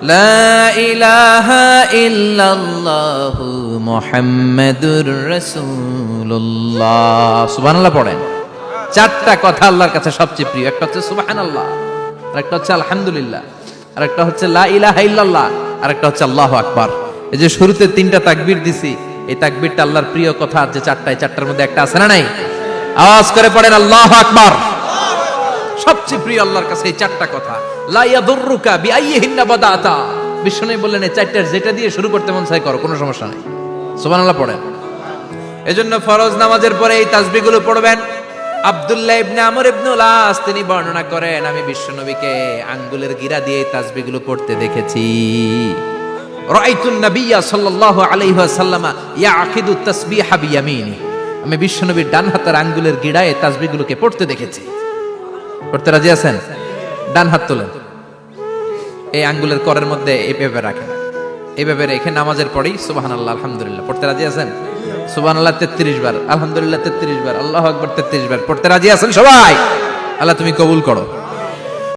লা ইলাহা ইল্লাল্লাহু মুহাম্মাদুর রাসূলুল্লাহ। সুবহানাল্লাহ পড়েন। চারটা কথা আল্লাহর কাছে সবচেয়ে প্রিয়। একটা হচ্ছে সুবহানাল্লাহ, আর একটা হচ্ছে আলহামদুলিল্লাহ, আর একটা হচ্ছে লা ইলাহা ইল্লাল্লাহ, আর একটা হচ্ছে আল্লাহু আকবার। এই যে শুরুতে তিনটা তাকবীর দিছি, এই তাকবীরটা আল্লাহর প্রিয় কথা যে চারটায়, চারটার মধ্যে একটা আছে না নাই? আওয়াজ করে পড়েন আল্লাহু আকবার। সবচেয়ে প্রিয় আল্লাহর কাছে এই চারটা কথা। লা ইয়াদুররুকা বিআইয়িহিন্না বাদাতা। বিষ্ণু বললেন এই চারটার যেটা দিয়ে শুরু করতে মন চায় করো, কোনো সমস্যা নাই। সুবহানাল্লাহ পড়েন। এজন্য ফরজ নামাজের পরে এই তাসবিহগুলো পড়বেন। আব্দুল্লাহ ইবনে আমর ইবনে আস তিনি বর্ণনা করেন, আমি বিশ্বনবীকে আঙ্গুলের গিরা দিয়ে এই তাসবিহগুলো পড়তে দেখেছি। রাআইতুন নাবিয়্যা সাল্লাল্লাহু আলাইহি ওয়াসাল্লাম ইয়াকিদু তাসবিহা বিয়ামিনি। আমি বিশ্বনবীর ডান হাতের আঙ্গুলের গিরায় এই তাসবিহগুলোকে পড়তে দেখেছি। পড়তে রাজি আছেন? ডান হাত তোলেন, এই আঙ্গুলের করের মধ্যে এইভাবে রাখেন, এইভাবে রেখে নামাজের পরেই সুবহানাল্লাহ আলহামদুলিল্লাহ পড়তে রাজি আছেন? সুবহানাল্লাহ 33 বার, আলহামদুলিল্লাহ 33 বার, আল্লাহু আকবার 33 বার পড়তে রাজি আছেন সবাই? আল্লাহ তুমি কবুল করো।